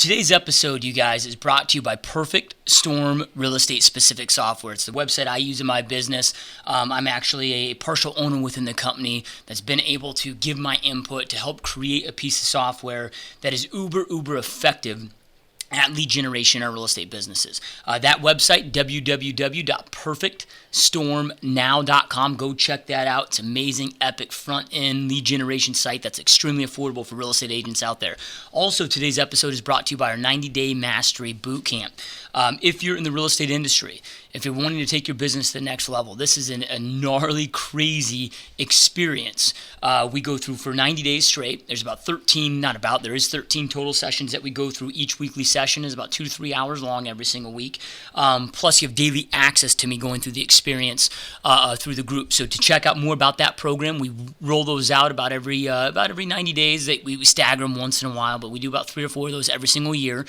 Today's episode, you guys, is brought to you by Perfect Storm Real Estate Specific Software. It's the website I use in my business. I'm actually a partial owner within the company that's been able to give my input to help create a piece of software that is uber effective at lead generation in our real estate businesses. That website, www.perfectstormnow.com. Go check that out. It's amazing, epic front-end lead generation site that's extremely affordable for real estate agents out there. Also, today's episode is brought to you by our 90-day mastery bootcamp. If you're in the real estate industry, if you're wanting to take your business to the next level, this is a gnarly, crazy experience. We go through for 90 days straight. There's there is 13 total sessions that we go through. Each weekly session is about 2 to 3 hours long every single week. Plus, you have daily access to me going through the experience through the group. So to check out more about that program, we roll those out about every 90 days. We stagger them once in a while, but we do about 3 or 4 of those every single year.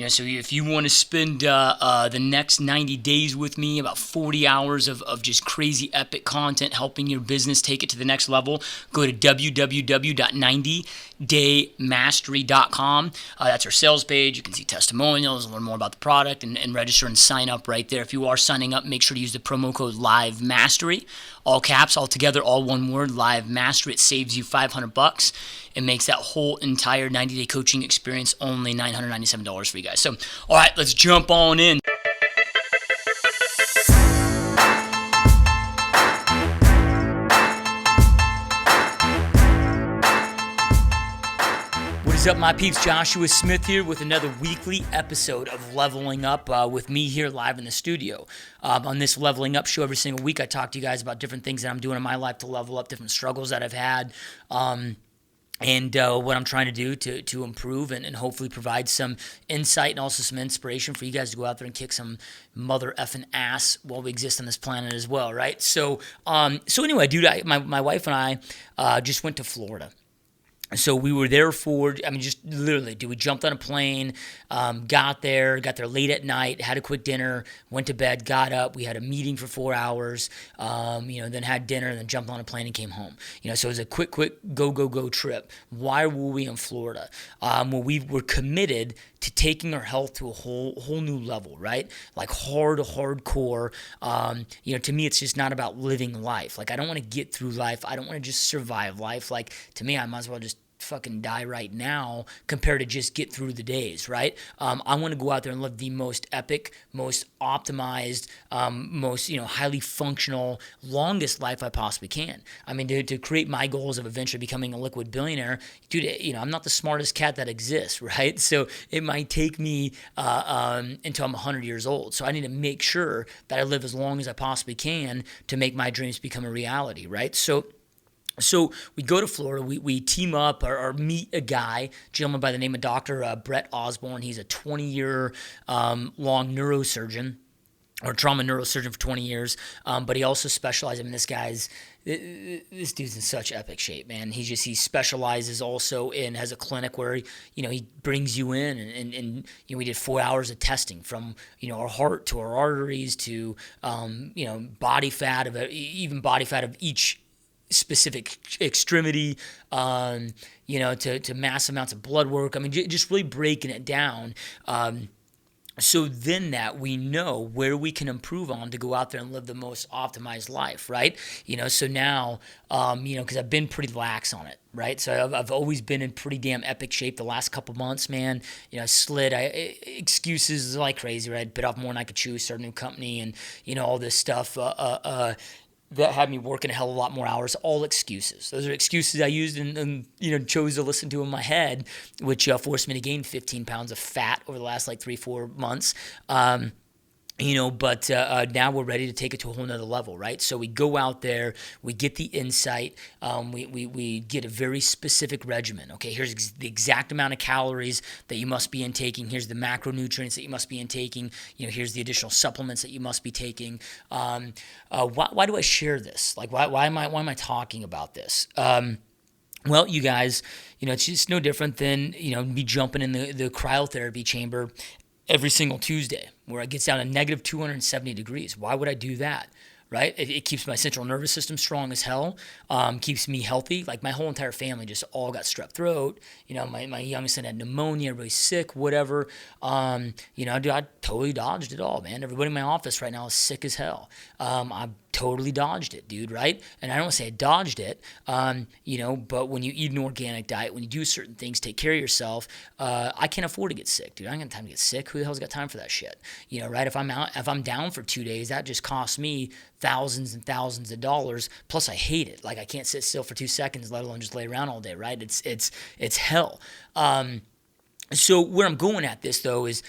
So if you want to spend the next 90 days with me, about 40 hours of just crazy epic content helping your business take it to the next level, go to www.90daymastery.com. That's our sales page. You can see testimonials, learn more about the product, and register and sign up right there. If you are signing up, make sure to use the promo code LiveMastery, all caps, all together, all one word, LiveMastery. It saves you $500. It makes that whole entire 90-day coaching experience only $997 for you guys. So, all right, let's jump on in. What's up, my peeps? Joshua Smith here with another weekly episode of Leveling Up with me here live in the studio. On this Leveling Up show every single week, I talk to you guys about different things that I'm doing in my life to level up, different struggles that I've had, and what I'm trying to do to improve and hopefully provide some insight and also some inspiration for you guys to go out there and kick some mother effing ass while we exist on this planet as well, right? So anyway, dude, my wife and I just went to Florida. So we were there just literally, we jumped on a plane, got there late at night, had a quick dinner, went to bed, got up, we had a meeting for 4 hours, then had dinner, and then jumped on a plane and came home. So it was a quick go trip. Why were we in Florida? Well, we were committed to taking our health to a whole new level, right? Like hardcore. To me, it's just not about living life. Like, I don't want to get through life. I don't want to just survive life. Like, to me, I might as well just fucking die right now compared to just get through the days, right? I want to go out there and live the most epic, most optimized, most highly functional, longest life I possibly can. I mean, to create my goals of eventually becoming a liquid billionaire, dude, I'm not the smartest cat that exists, right? So it might take me until I'm 100 years old. So I need to make sure that I live as long as I possibly can to make my dreams become a reality, right? So we go to Florida, we team up or meet a gentleman by the name of Dr. Brett Osborne. He's a 20-year long neurosurgeon, or trauma neurosurgeon for 20 years, but he also specializes, this dude's in such epic shape, man. He specializes also has a clinic where, he brings you in and we did 4 hours of testing from, our heart to our arteries to, body fat of each specific extremity, to mass amounts of blood work. I mean, just really breaking it down. So then that we know where we can improve on to go out there and live the most optimized life, right? So now, because I've been pretty lax on it, right? So I've always been in pretty damn epic shape the last couple months, man. I slid, excuses like crazy, right? Bit off more than I could chew, started a new company and, all this stuff, that had me working a hell of a lot more hours, all excuses. Those are excuses I used and chose to listen to in my head, which forced me to gain 15 pounds of fat over the last 3-4 months. But now we're ready to take it to a whole nother level, right? So we go out there, we get the insight, we get a very specific regimen. Okay, here's the exact amount of calories that you must be intaking. Here's the macronutrients that you must be intaking. Here's the additional supplements that you must be taking. Why do I share this? Why am I talking about this? Well, you guys, it's just no different than, me jumping in the cryotherapy chamber every single Tuesday, where it gets down to negative 270 degrees. Why would I do that? right? It keeps my central nervous system strong as hell, keeps me healthy. Like my whole entire family just all got strep throat. My youngest son had pneumonia, everybody's sick, whatever. Dude, I totally dodged it all, man. Everybody in my office right now is sick as hell. I totally dodged it, dude, right? And I don't say I dodged it, but when you eat an organic diet, when you do certain things, take care of yourself, I can't afford to get sick, dude. I ain't got time to get sick. Who the hell's got time for that shit? Right? If I'm down for 2 days, that just costs me thousands and thousands of dollars. Plus, I hate it. Like I can't sit still for 2 seconds, let alone just lay around all day, right? It's hell. So where I'm going at this though is,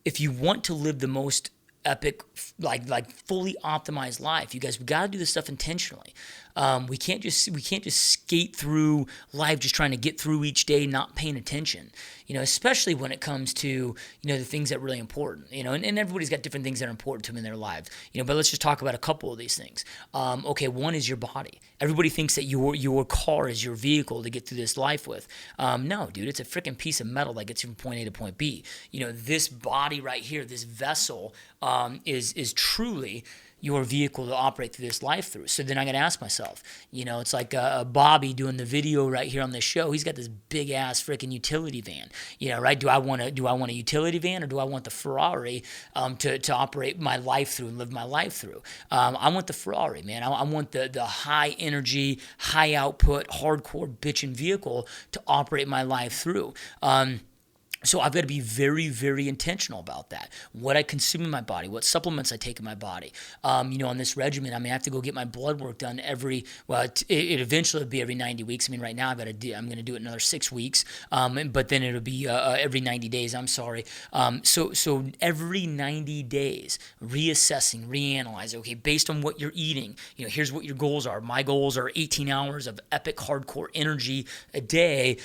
if you want to live the most epic, like fully optimized life, you guys, we got to do this stuff intentionally. We can't just skate through life just trying to get through each day, not paying attention. Especially when it comes to the things that are really important. And everybody's got different things that are important to them in their lives. But let's just talk about a couple of these things. One is your body. Everybody thinks that your car is your vehicle to get through this life with. No, dude, it's a freaking piece of metal that gets you from point A to point B. This body right here, this vessel, is truly your vehicle to operate through this life through. So then I got to ask myself, it's like Bobby doing the video right here on this show. He's got this big ass freaking utility van, right? Do I want a utility van, or do I want the Ferrari to operate my life through and live my life through? I want the Ferrari, man. I want the high energy, high output, hardcore bitchin' vehicle to operate my life through. So I've got to be very, very intentional about that. What I consume in my body, what supplements I take in my body. On this regimen, I have to go get my blood work done it eventually will be every 90 weeks. Right now I'm going to do it another 6 weeks, but then it'll be every 90 days. I'm sorry. So every 90 days, reassessing, reanalyzing. Okay, based on what you're eating, here's what your goals are. My goals are 18 hours of epic, hardcore energy a day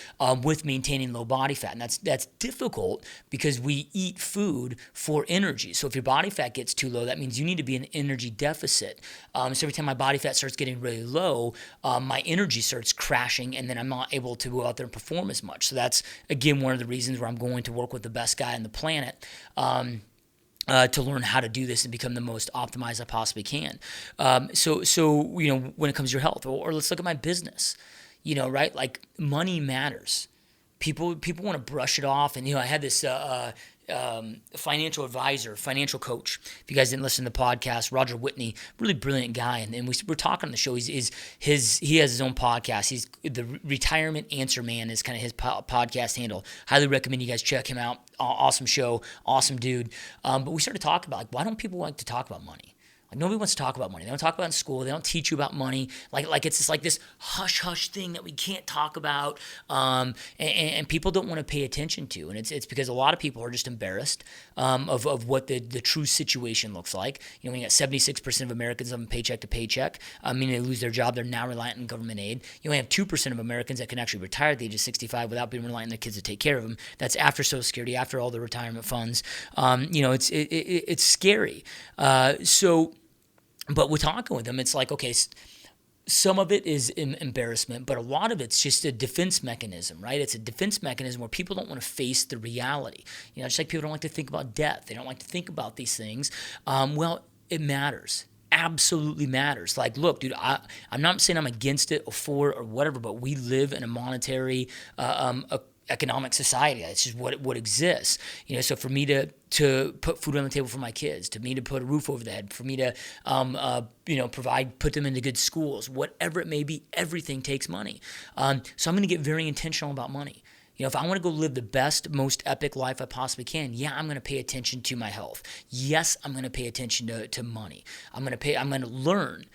with maintaining low body fat, and that's difficult because we eat food for energy. So if your body fat gets too low, that means you need to be in an energy deficit. So every time my body fat starts getting really low, my energy starts crashing, and then I'm not able to go out there and perform as much. So that's, again, one of the reasons where I'm going to work with the best guy on the planet to learn how to do this and become the most optimized I possibly can. So when it comes to your health, or let's look at my business, right? Like, money matters. People want to brush it off, and I had this financial advisor, financial coach. If you guys didn't listen to the podcast, Roger Whitney, really brilliant guy, and we're talking on the show. He has his own podcast. He's the Retirement Answer Man is kind of his podcast handle. Highly recommend you guys check him out. Awesome show, awesome dude. But we started talking about, why don't people like to talk about money? Like, nobody wants to talk about money. They don't talk about it in school. They don't teach you about money. Like it's just like this hush thing that we can't talk about, and people don't want to pay attention to. And it's because a lot of people are just embarrassed of what the true situation looks like. When you got 76% of Americans living paycheck to paycheck, they lose their job. They're now reliant on government aid. You only have 2% of Americans that can actually retire at the age of 65 without being reliant on their kids to take care of them. That's after Social Security, after all the retirement funds. It's scary. But we're talking with them, it's like, okay, some of it is embarrassment, but a lot of it's just a defense mechanism, right? It's a defense mechanism where people don't want to face the reality. Just like people don't like to think about death. They don't like to think about these things. Well, it matters. Absolutely matters. Like, look, dude, I'm not saying I'm against it or for it or whatever, but we live in a monetary economic society. It's just what exists. So for me to put food on the table for my kids, to me to put a roof over the head, for me to put them into good schools, whatever it may be, everything takes money. So I'm going to get very intentional about money. If I want to go live the best, most epic life I possibly can, I'm going to pay attention to my health. Yes, I'm going to pay attention to money. I'm going to learn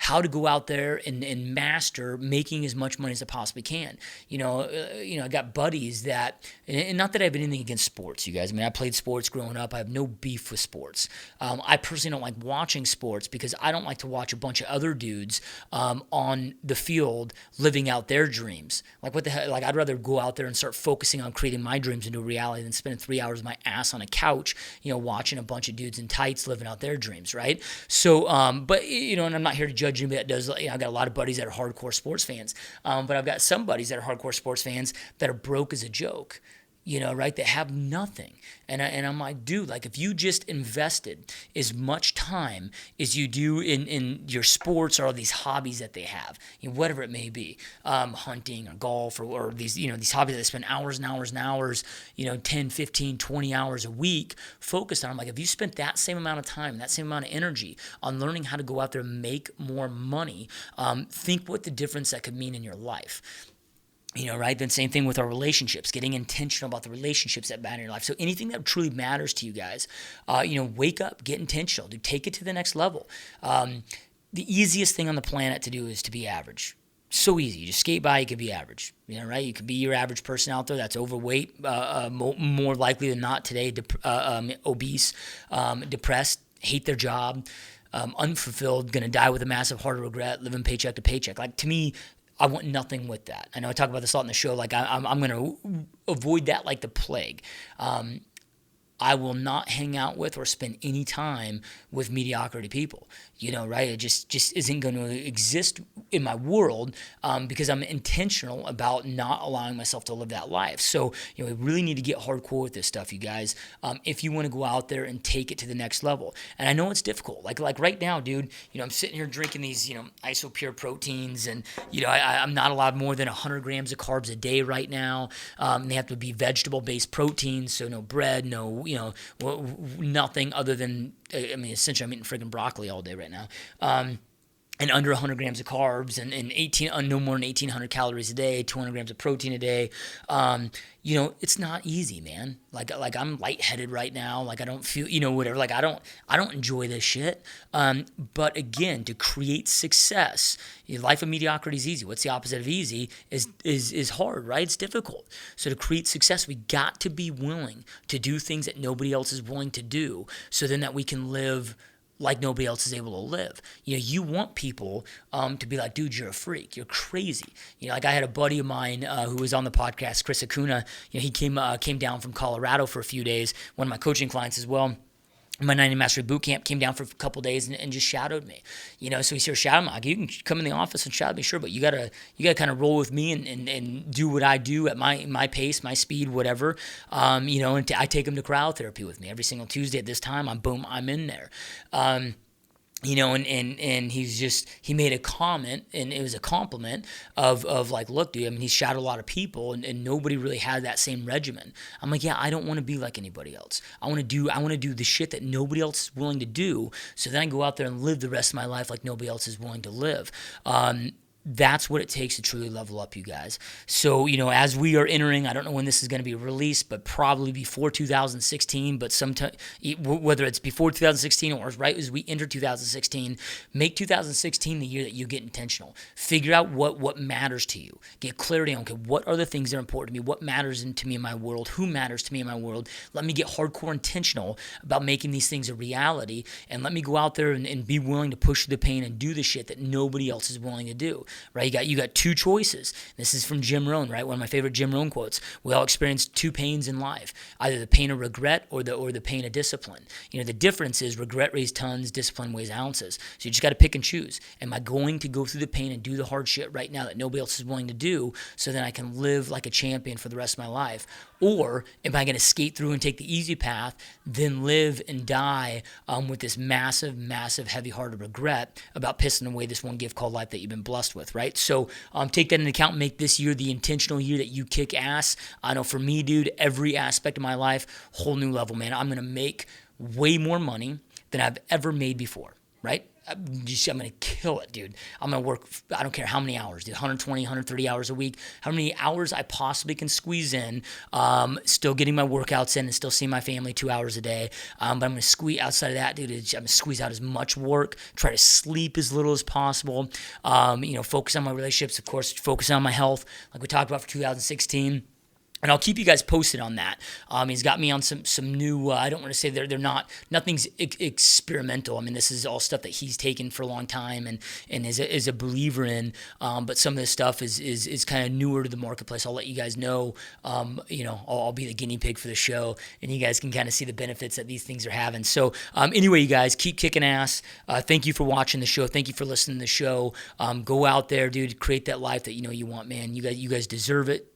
how to go out there and master making as much money as I possibly can. I got buddies that, and not that I have anything against sports, you guys. I played sports growing up. I have no beef with sports. I personally don't like watching sports because I don't like to watch a bunch of other dudes on the field living out their dreams. Like, what the hell? Like, I'd rather go out there and start focusing on creating my dreams into a reality than spending 3 hours of my ass on a couch, watching a bunch of dudes in tights living out their dreams, right? So, but, and I'm not here to judge anybody that does. I've got a lot of buddies that are hardcore sports fans, but I've got some buddies that are hardcore sports fans that are broke as a joke. right, that have nothing. And I'm like, dude, like if you just invested as much time as you do in your sports or all these hobbies that they have, whatever it may be, hunting or golf or these, these hobbies that spend hours and hours and hours, 10, 15, 20 hours a week focused on, like if you spent that same amount of time, that same amount of energy on learning how to go out there and make more money, think what the difference that could mean in your life. Right? Then same thing with our relationships, getting intentional about the relationships that matter in your life. So anything that truly matters to you guys, wake up, get intentional, dude, take it to the next level. The easiest thing on the planet to do is to be average. So easy. You just skate by, you could be average. Right? You could be your average person out there that's overweight, more likely than not today, obese, depressed, hate their job, unfulfilled, going to die with a massive heart of regret, living paycheck to paycheck. Like to me, I want nothing with that. I know I talk about this a lot in the show. Like I'm going to avoid that like the plague. I will not hang out with or spend any time with mediocrity people, right? It just isn't going to exist in my world because I'm intentional about not allowing myself to live that life. So, we really need to get hardcore with this stuff, you guys, if you want to go out there and take it to the next level. And I know it's difficult. Like right now, dude, I'm sitting here drinking these, isopure proteins and, I'm not allowed more than 100 grams of carbs a day right now. They have to be vegetable-based proteins, so no bread, no, nothing other than, essentially I'm eating friggin' broccoli all day right now. And under 100 grams of carbs and no more than 1,800 calories a day, 200 grams of protein a day. It's not easy, man. Like I'm lightheaded right now. Like I don't feel, whatever. Like I don't enjoy this shit. But again, to create success, life of mediocrity is easy. What's the opposite of easy is hard, right? It's difficult. So to create success, we got to be willing to do things that nobody else is willing to do, so then that we can live like nobody else is able to live. You want people to be like, dude, you're a freak. You're crazy. Like I had a buddy of mine who was on the podcast, Chris Acuna. He came down from Colorado for a few days. One of my coaching clients as well. My 90 Mastery Boot Camp, came down for a couple days and just shadowed me. So he started shadowing me. Like, you can come in the office and shadow me, sure, but you gotta kind of roll with me and do what I do at my pace, my speed, whatever. And I take him to cryotherapy with me every single Tuesday at this time. I'm in there. And he made a comment, and it was a compliment of like, look, dude, he's shadowed a lot of people and nobody really had that same regimen. I'm like, yeah, I don't want to be like anybody else. I want to do the shit that nobody else is willing to do. So then I go out there and live the rest of my life like nobody else is willing to live. That's what it takes to truly level up, you guys. So, as we are entering, I don't know when this is going to be released, but probably before 2016, but sometime, whether it's before 2016 or right as we enter 2016, make 2016 the year that you get intentional. Figure out what matters to you. Get clarity on, okay, what are the things that are important to me? What matters to me in my world? Who matters to me in my world? Let me get hardcore intentional about making these things a reality, and let me go out there and be willing to push through the pain and do the shit that nobody else is willing to do. Right? You got two choices. This is from Jim Rohn, right? One of my favorite Jim Rohn quotes. We all experience two pains in life, either the pain of regret or the pain of discipline. The difference is regret weighs tons, discipline weighs ounces. So you just got to pick and choose. Am I going to go through the pain and do the hard shit right now that nobody else is willing to do, so then I can live like a champion for the rest of my life? Or am I going to skate through and take the easy path, then live and die with this massive, massive, heavy heart of regret about pissing away this one gift called life that you've been blessed with, right? So take that into account. Make this year the intentional year that you kick ass. I know for me, dude, every aspect of my life, whole new level, man. I'm going to make way more money than I've ever made before, right? I'm going to kill it, dude. I'm going to work, I don't care how many hours, dude, 120, 130 hours a week, how many hours I possibly can squeeze in, still getting my workouts in and still seeing my family 2 hours a day. But I'm going to squeeze outside of that, dude. I'm going to squeeze out as much work, try to sleep as little as possible, focus on my relationships, of course, focus on my health, like we talked about for 2016. And I'll keep you guys posted on that. He's got me on some new, I don't want to say they're not, nothing's experimental. This is all stuff that he's taken for a long time and is a believer in. But some of this stuff is kind of newer to the marketplace. I'll let you guys know. I'll be the guinea pig for the show, and you guys can kind of see the benefits that these things are having. So anyway, you guys, keep kicking ass. Thank you for watching the show. Thank you for listening to the show. Go out there, dude. Create that life that you want, man. You guys deserve it.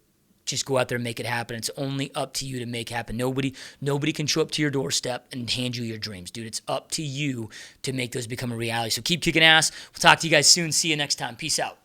just go out there and make it happen. It's only up to you to make happen. Nobody can show up to your doorstep and hand you your dreams, dude. It's up to you to make those become a reality. So keep kicking ass. We'll talk to you guys soon. See you next time. Peace out.